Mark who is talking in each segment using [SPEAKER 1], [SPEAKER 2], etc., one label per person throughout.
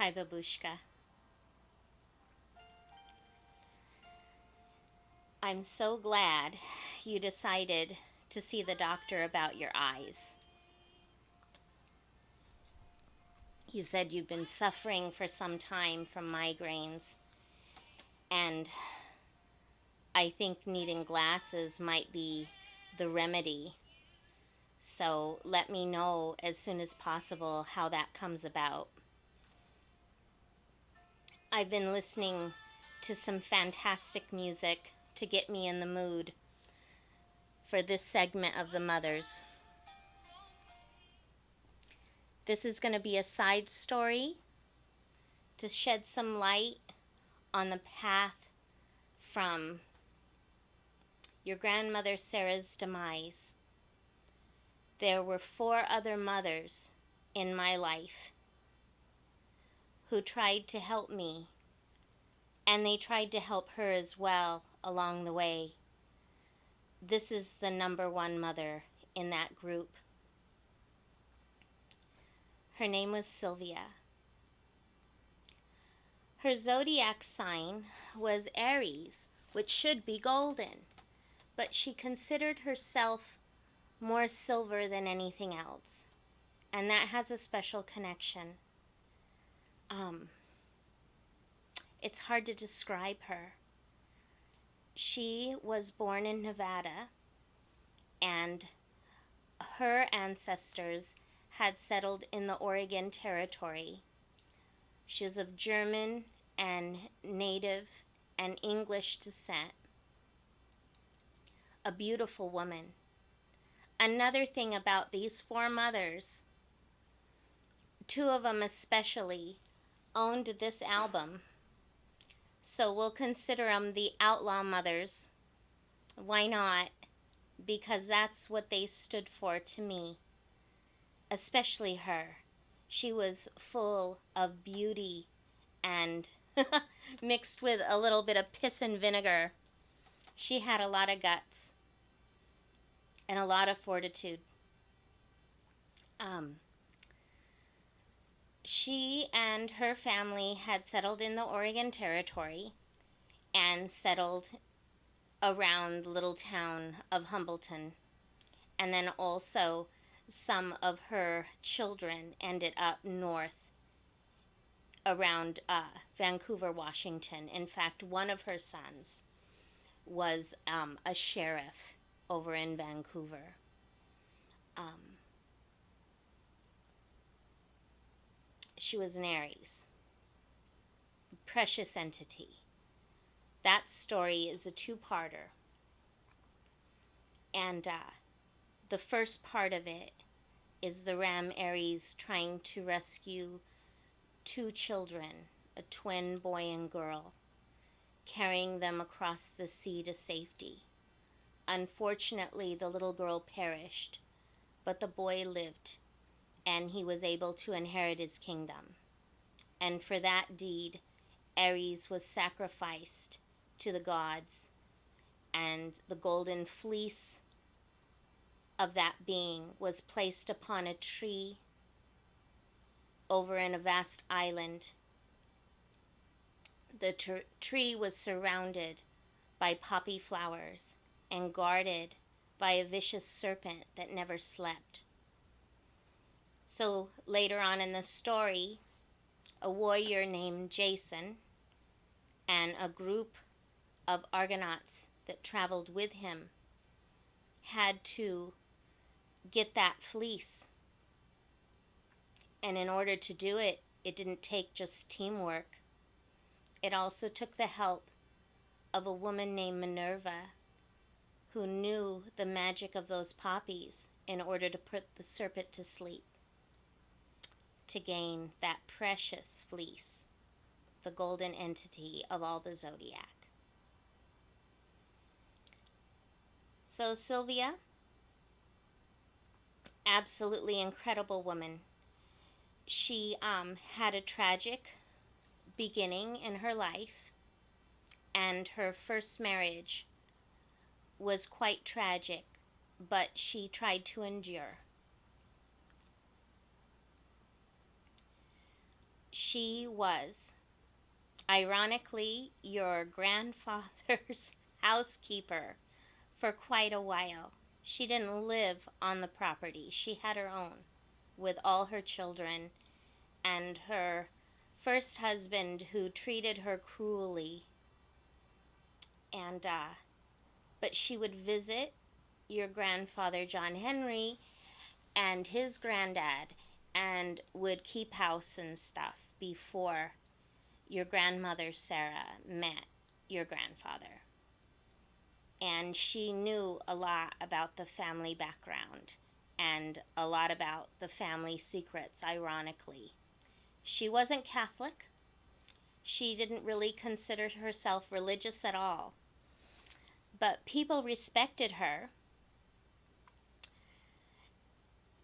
[SPEAKER 1] Hi, Babushka. I'm so glad you decided to see the doctor about your eyes. You said you've been suffering for some time from migraines, and I think needing glasses might be the remedy. So let me know as soon as possible how that comes about. I've been listening to some fantastic music to get me in the mood for this segment of the Mothers. This is going to be a side story to shed some light on the path from your grandmother Sarah's demise. There were 4 other mothers in my life who tried to help me, and they tried to help her as well along the way. This is the number 1 mother in that group. Her name was Sylvia. Her zodiac sign was Aries, which should be golden, but she considered herself more silver than anything else, and that has a special connection. It's hard to describe her. She was born in Nevada, and her ancestors had settled in the Oregon Territory. She is of German and Native and English descent. A beautiful woman. Another thing about these 4 mothers, 2 of them especially owned this album. So we'll consider them the Outlaw Mothers. Why not? Because that's what they stood for to me. Especially her. She was full of beauty and mixed with a little bit of piss and vinegar. She had a lot of guts and a lot of fortitude. She and her family had settled in the Oregon Territory and settled around the little town of Humbleton. And then also some of her children ended up north around Vancouver, Washington. In fact, one of her sons was a sheriff over in Vancouver. She was an Aries. Precious entity. That story is a 2-parter. And the first part of it is the Ram Aries trying to rescue 2 children, a twin boy and girl, carrying them across the sea to safety. Unfortunately, the little girl perished, but the boy lived, and he was able to inherit his kingdom. And for that deed, Aries was sacrificed to the gods, and the golden fleece of that being was placed upon a tree over in a vast island. The tree was surrounded by poppy flowers and guarded by a vicious serpent that never slept. So later on in the story, a warrior named Jason and a group of Argonauts that traveled with him had to get that fleece. And in order to do it, it didn't take just teamwork. It also took the help of a woman named Minerva, who knew the magic of those poppies in order to put the serpent to sleep, to gain that precious fleece, the golden entity of all the zodiac. So Sylvia, absolutely incredible woman. She had a tragic beginning in her life, and her first marriage was quite tragic, but she tried to endure. She was, ironically, your grandfather's housekeeper for quite a while. She didn't live on the property. She had her own with all her children and her first husband who treated her cruelly. And but she would visit your grandfather John Henry and his granddad and would keep house and stuff before your grandmother Sarah met your grandfather. And she knew a lot about the family background and a lot about the family secrets, ironically. She wasn't Catholic. She didn't really consider herself religious at all. But people respected her.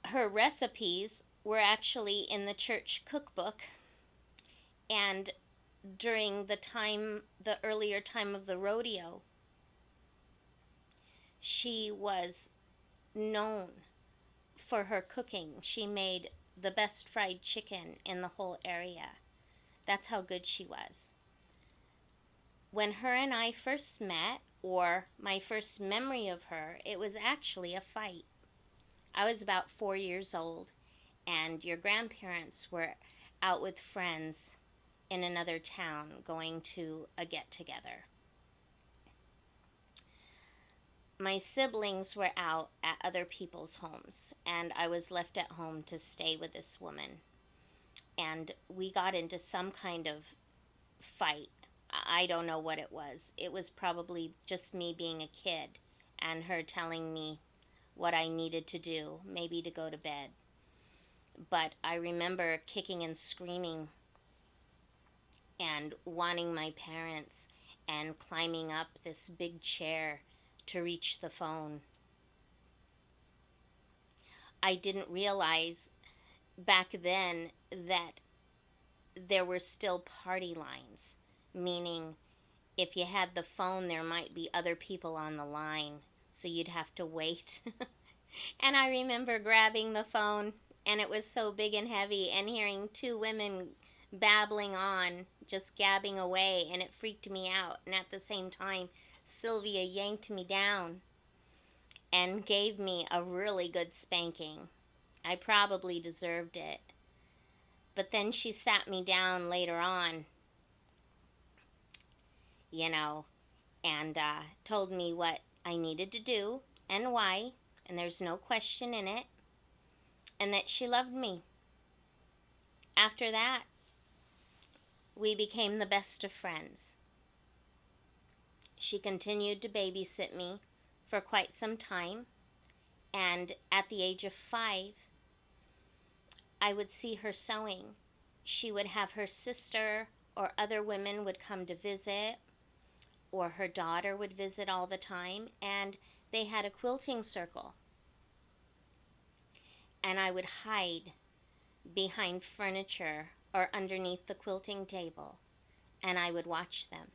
[SPEAKER 1] Her recipes were actually in the church cookbook, and during the earlier time of the rodeo, she was known for her cooking. She made the best fried chicken in the whole area. That's how good she was. When her and I first met, or my first memory of her, it was actually a fight. I was about 4 years old, and your grandparents were out with friends in another town going to a get-together. My siblings were out at other people's homes, and I was left at home to stay with this woman. And we got into some kind of fight. I don't know what it was. It was probably just me being a kid and her telling me what I needed to do, maybe to go to bed. But I remember kicking and screaming and wanting my parents and climbing up this big chair to reach the phone. I didn't realize back then that there were still party lines, meaning if you had the phone, there might be other people on the line, so you'd have to wait. And I remember grabbing the phone, and it was so big and heavy, and hearing two women babbling on, just gabbing away, and it freaked me out. And at the same time, Sylvia yanked me down and gave me a really good spanking. I probably deserved it. But then she sat me down later on, and told me what I needed to do and why, and there's no question in it, and that she loved me. After that, we became the best of friends. She continued to babysit me for quite some time, and at the age of 5, I would see her sewing. She would have her sister or other women would come to visit, or her daughter would visit all the time, and they had a quilting circle. And I would hide behind furniture or underneath the quilting table, and I would watch them.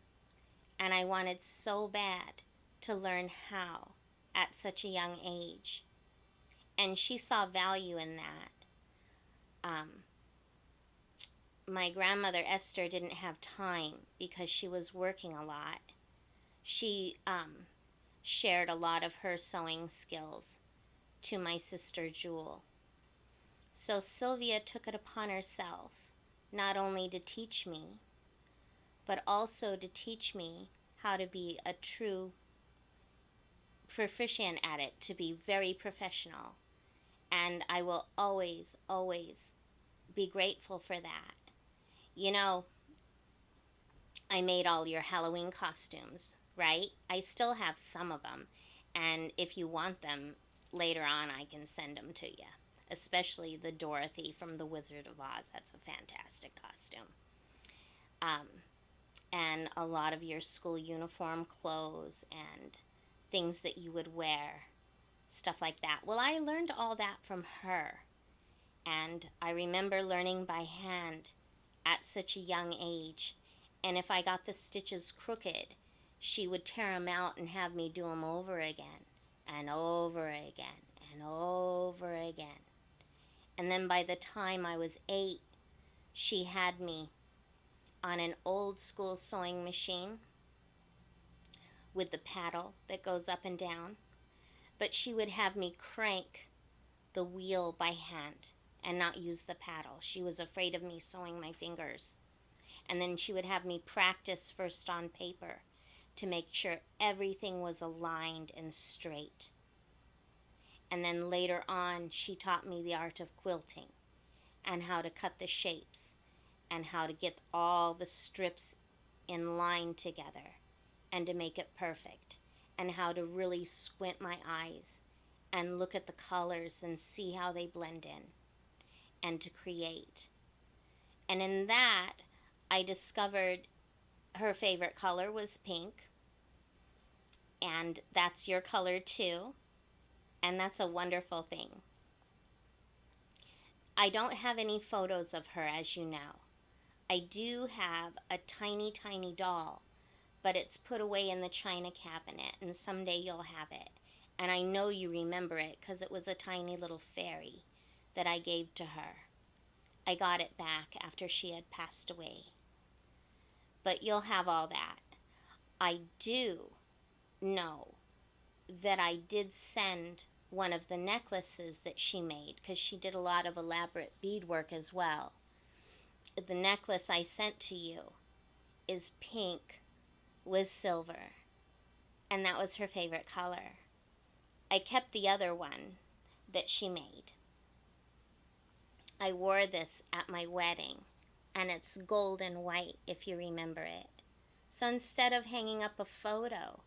[SPEAKER 1] And I wanted so bad to learn how at such a young age. And she saw value in that. My grandmother Esther didn't have time because she was working a lot. She shared a lot of her sewing skills to my sister Jewel. So Sylvia took it upon herself not only to teach me, but also to teach me how to be a true proficient at it, to be very professional. And I will always, always be grateful for that. I made all your Halloween costumes, right? I still have some of them. And if you want them, later on I can send them to you. Especially the Dorothy from The Wizard of Oz. That's a fantastic costume. And a lot of your school uniform clothes and things that you would wear. Stuff like that. Well, I learned all that from her. And I remember learning by hand at such a young age. And if I got the stitches crooked, she would tear them out and have me do them over again. And over again. And over again. And then by the time I was 8, she had me on an old school sewing machine with the paddle that goes up and down, but she would have me crank the wheel by hand and not use the paddle. She was afraid of me sewing my fingers. And then she would have me practice first on paper to make sure everything was aligned and straight. And then later on, she taught me the art of quilting and how to cut the shapes and how to get all the strips in line together and to make it perfect, and how to really squint my eyes and look at the colors and see how they blend in and to create. And in that, I discovered her favorite color was pink, and that's your color too, and that's a wonderful thing. I don't have any photos of her, as you know. I do have a tiny, tiny doll, but it's put away in the china cabinet, and someday you'll have it. And I know you remember it because it was a tiny little fairy that I gave to her. I got it back after she had passed away. But you'll have all that. I do know that I did send one of the necklaces that she made, because she did a lot of elaborate beadwork as well. The necklace I sent to you is pink with silver, and that was her favorite color. I kept the other one that she made. I wore this at my wedding, and it's gold and white, if you remember it. So instead of hanging up a photo,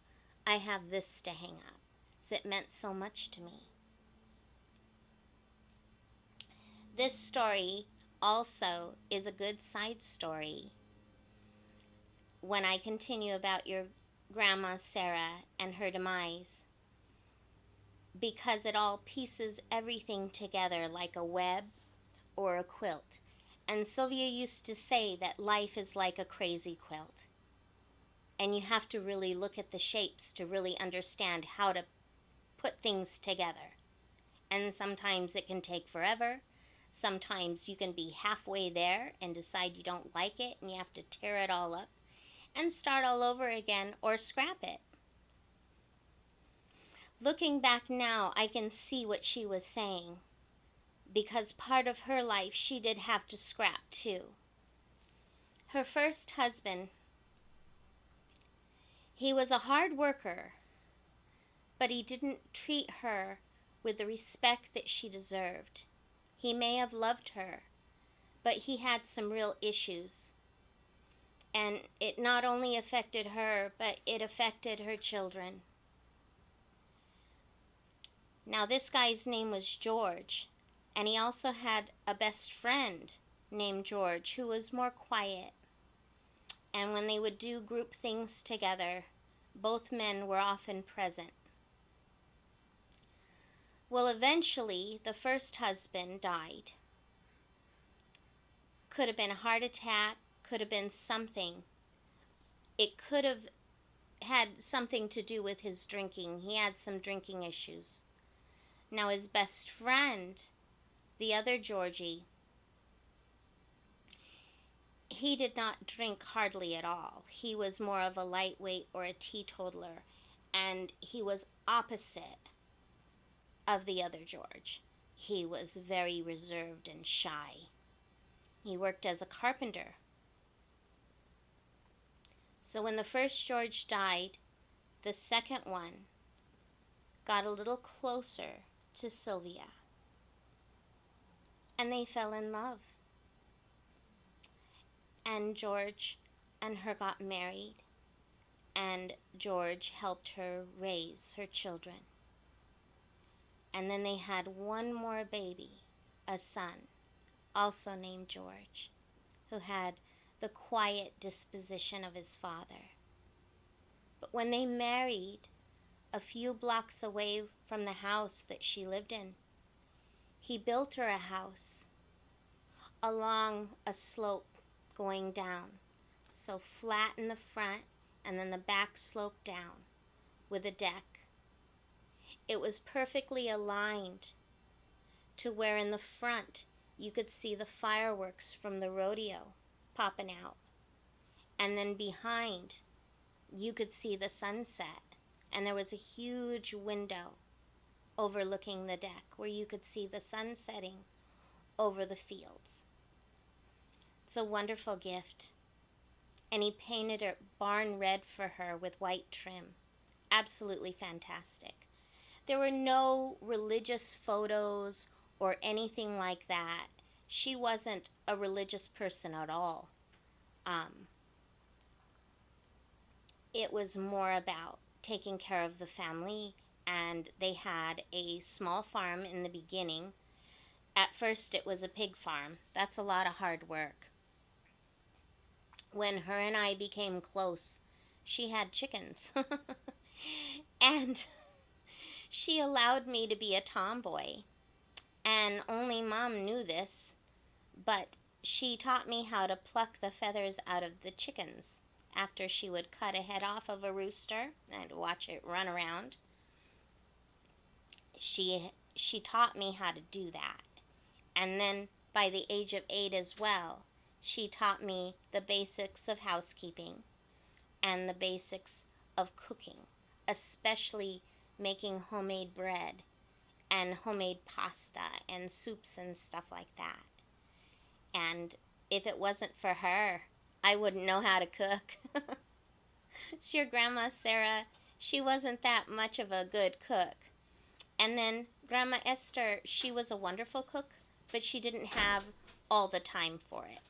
[SPEAKER 1] I have this to hang up, because it meant so much to me. This story also is a good side story when I continue about your grandma Sarah and her demise, because it all pieces everything together like a web or a quilt. And Sylvia used to say that life is like a crazy quilt, and you have to really look at the shapes to really understand how to put things together. And sometimes it can take forever. Sometimes you can be halfway there and decide you don't like it and you have to tear it all up and start all over again or scrap it. Looking back now, I can see what she was saying, because part of her life she did have to scrap too. Her first husband, he was a hard worker, but he didn't treat her with the respect that she deserved. He may have loved her, but he had some real issues. And it not only affected her, but it affected her children. Now, this guy's name was George, and he also had a best friend named George who was more quiet. And when they would do group things together, both men were often present. Well, eventually, the first husband died. Could have been a heart attack, could have been something. It could have had something to do with his drinking. He had some drinking issues. Now, his best friend, the other Georgie, he did not drink hardly at all. He was more of a lightweight or a teetotaler, and he was opposite of the other George. He was very reserved and shy. He worked as a carpenter. So when the first George died, the second one got a little closer to Sylvia, and they fell in love. And George and her got married, and George helped her raise her children. And then they had one more baby, a son, also named George, who had the quiet disposition of his father. But when they married, a few blocks away from the house that she lived in, he built her a house along a slope going down, so flat in the front and then the back sloped down with a deck. It was perfectly aligned to where in the front you could see the fireworks from the rodeo popping out. And then behind, you could see the sunset. And there was a huge window overlooking the deck where you could see the sun setting over the fields. It's a wonderful gift. And he painted a barn red for her with white trim. Absolutely fantastic. There were no religious photos or anything like that. She wasn't a religious person at all. It was more about taking care of the family, and they had a small farm in the beginning. At first it was a pig farm. That's a lot of hard work. When her and I became close, she had chickens. And she allowed me to be a tomboy. And only Mom knew this, but she taught me how to pluck the feathers out of the chickens after she would cut a head off of a rooster and watch it run around. She taught me how to do that. And then by the age of 8 as well, she taught me the basics of housekeeping and the basics of cooking, especially making homemade bread and homemade pasta and soups and stuff like that. And if it wasn't for her, I wouldn't know how to cook. Your Grandma Sarah, she wasn't that much of a good cook. And then Grandma Esther, she was a wonderful cook, but she didn't have all the time for it.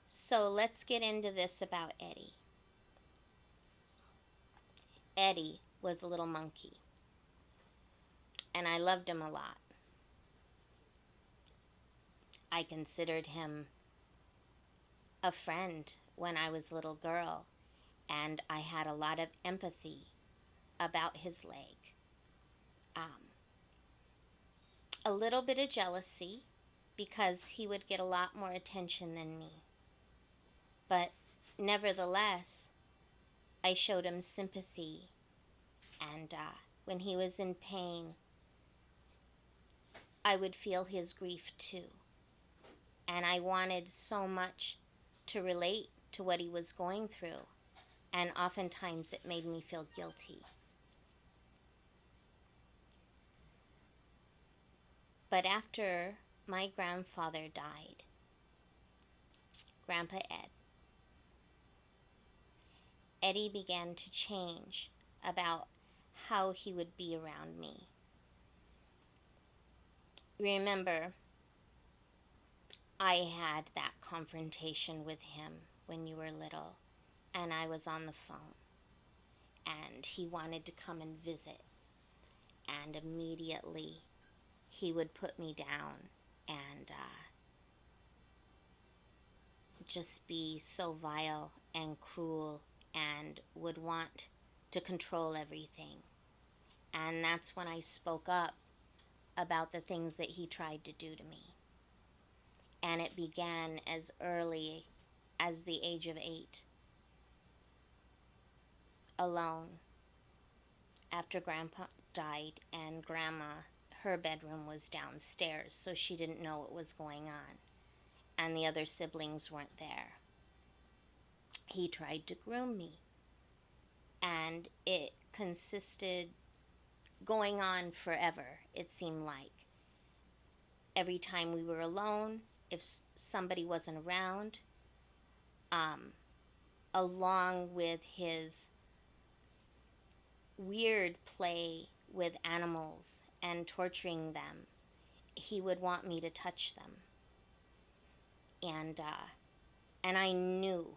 [SPEAKER 1] So let's get into this about Eddie. Eddie was a little monkey, and I loved him a lot. I considered him a friend when I was a little girl, and I had a lot of empathy about his leg. A little bit of jealousy, because he would get a lot more attention than me. But nevertheless, I showed him sympathy, and when he was in pain, I would feel his grief too. And I wanted so much to relate to what he was going through, and oftentimes it made me feel guilty. But after my grandfather died, Grandpa Ed, Eddie began to change about how he would be around me. Remember, I had that confrontation with him when you were little, and I was on the phone, and he wanted to come and visit, and immediately he would put me down and just be so vile and cruel and would want to control everything. And that's when I spoke up about the things that he tried to do to me. And it began as early as the age of 8. Alone. After Grandpa died and Grandma, her bedroom was downstairs, so she didn't know what was going on. And the other siblings weren't there. He tried to groom me. And it consisted going on forever, it seemed like. Every time we were alone, if somebody wasn't around, along with his weird play with animals and torturing them, he would want me to touch them. And I knew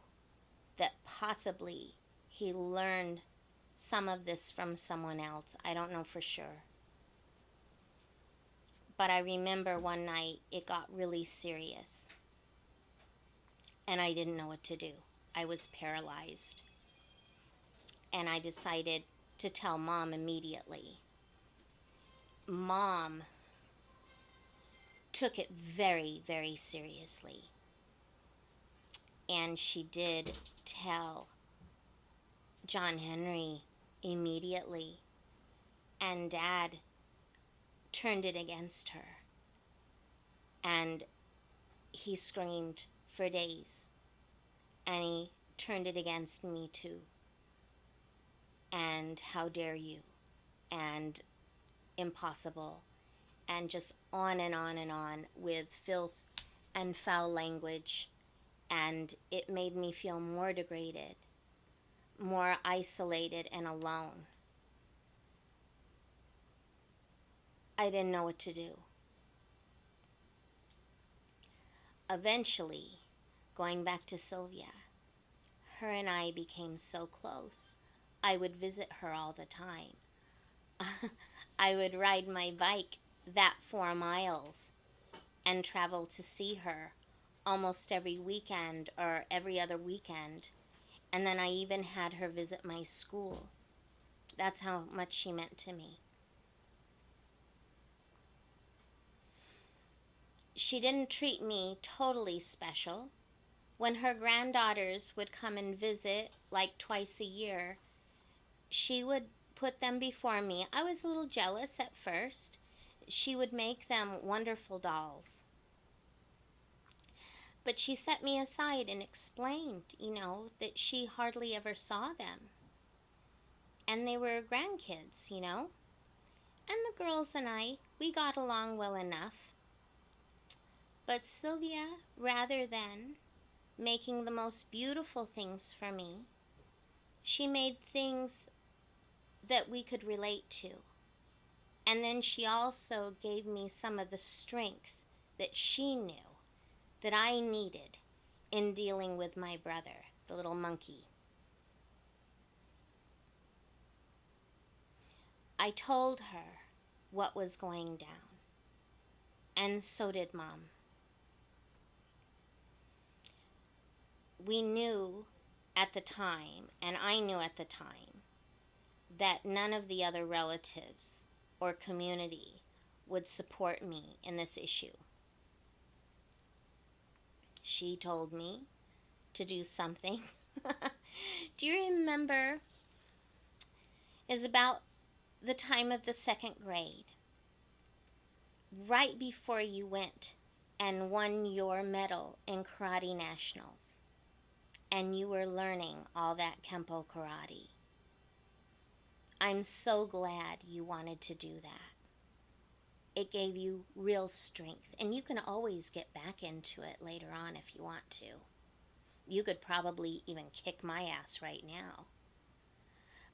[SPEAKER 1] that possibly he learned some of this from someone else. I don't know for sure. But I remember one night it got really serious. And I didn't know what to do. I was paralyzed. And I decided to tell Mom immediately. Mom took it very, very seriously. And she did tell John Henry immediately. And Dad turned it against her. And he screamed for days. And he turned it against me too. And how dare you? And impossible. And just on and on and on with filth and foul language. And it made me feel more degraded, more isolated and alone. I didn't know what to do. Eventually, going back to Sylvia, her and I became so close. I would visit her all the time. I would ride my bike that 4 miles and travel to see her almost every weekend or every other weekend. And then I even had her visit my school. That's how much she meant to me. She didn't treat me totally special. When her granddaughters would come and visit, like twice a year, she would put them before me. I was a little jealous at first. She would make them wonderful dolls. But she set me aside and explained, that she hardly ever saw them. And they were grandkids, And the girls and I, we got along well enough. But Sylvia, rather than making the most beautiful things for me, she made things that we could relate to. And then she also gave me some of the strength that she knew that I needed in dealing with my brother, the little monkey. I told her what was going down, and so did Mom. We knew at the time, and I knew at the time, that none of the other relatives or community would support me in this issue. She told me to do something. Do you remember? It's about the time of the 2nd grade, right before you went and won your medal in Karate Nationals, and you were learning all that Kempo karate. I'm so glad you wanted to do that. It gave you real strength, and you can always get back into it later on if you want to. You could probably even kick my ass right now.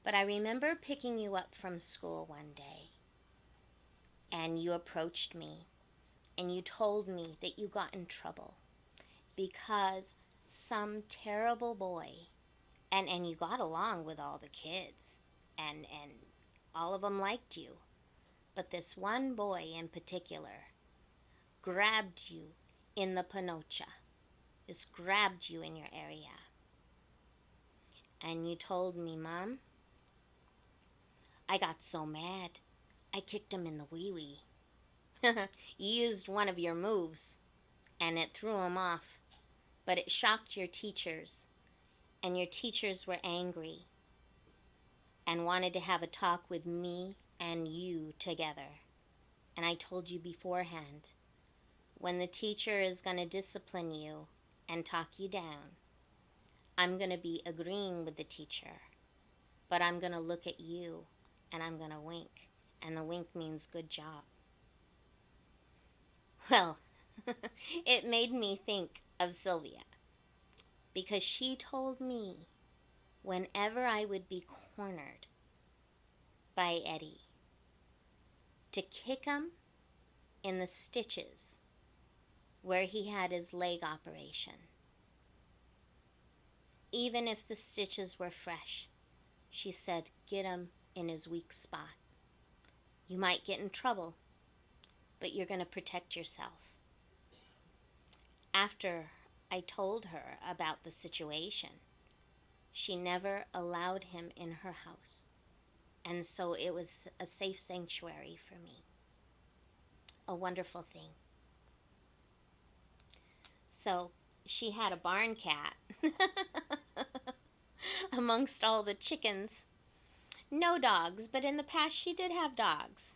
[SPEAKER 1] But I remember picking you up from school one day, and you approached me, and you told me that you got in trouble because some terrible boy, and you got along with all the kids, and all of them liked you, but this one boy in particular grabbed you in the panocha, just grabbed you in your area. And you told me, Mom, I got so mad, I kicked him in the wee-wee. You used one of your moves, and it threw him off, but it shocked your teachers, and your teachers were angry and wanted to have a talk with me and you together. And I told you beforehand, when the teacher is going to discipline you and talk you down, I'm going to be agreeing with the teacher, but I'm going to look at you and I'm going to wink, and the wink means good job. Well, it made me think of Sylvia, because she told me whenever I would be cornered by Eddie, to kick him in the stitches where he had his leg operation. Even if the stitches were fresh, she said, get him in his weak spot. You might get in trouble, but you're going to protect yourself. After I told her about the situation, she never allowed him in her house. And so it was a safe sanctuary for me. A wonderful thing. So she had a barn cat amongst all the chickens. No dogs, but in the past she did have dogs.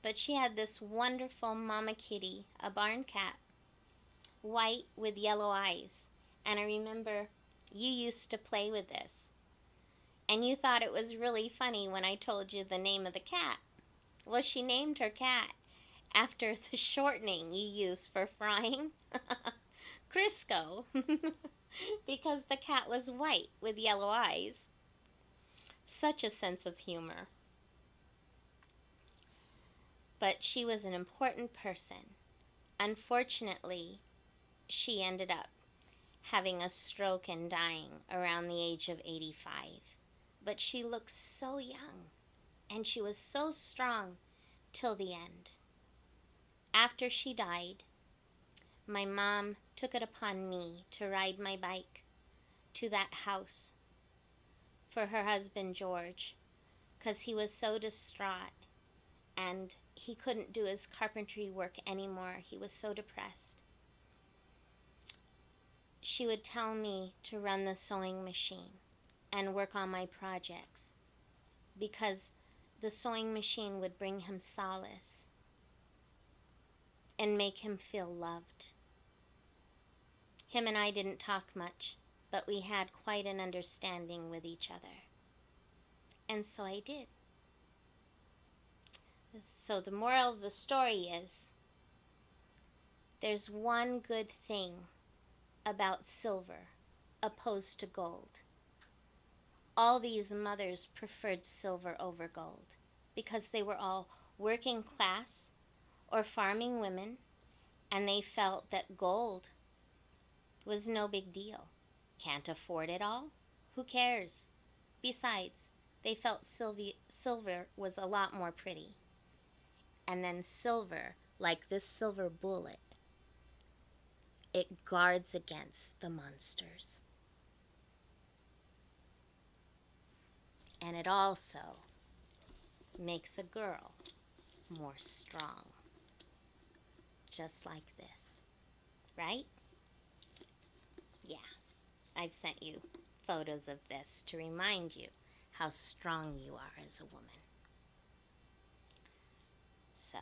[SPEAKER 1] But she had this wonderful mama kitty, a barn cat, white with yellow eyes. And I remember you used to play with this. And you thought it was really funny when I told you the name of the cat. Well, she named her cat after the shortening you use for frying, Crisco, because the cat was white with yellow eyes. Such a sense of humor. But she was an important person. Unfortunately, she ended up having a stroke and dying around the age of 85. But she looked so young, and she was so strong till the end. After she died, my mom took it upon me to ride my bike to that house for her husband George, because he was so distraught and he couldn't do his carpentry work anymore. He was so depressed. She would tell me to run the sewing machine and work on my projects, because the sewing machine would bring him solace and make him feel loved. Him and I didn't talk much, but we had quite an understanding with each other. And so I did. So the moral of the story is, there's one good thing about silver opposed to gold. All these mothers preferred silver over gold because they were all working class or farming women, and they felt that gold was no big deal. Can't afford it all? Who cares? Besides, they felt silver was a lot more pretty. And then silver, like this silver bullet, it guards against the monsters. And it also makes a girl more strong. Just like this. Right? Yeah. I've sent you photos of this to remind you how strong you are as a woman. So,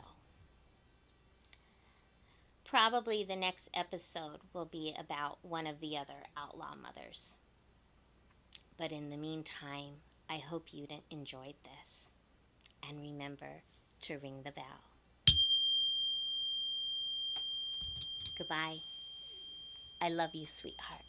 [SPEAKER 1] probably the next episode will be about one of the other outlaw mothers. But in the meantime, I hope you enjoyed this. And remember to ring the bell. Goodbye. I love you, sweetheart.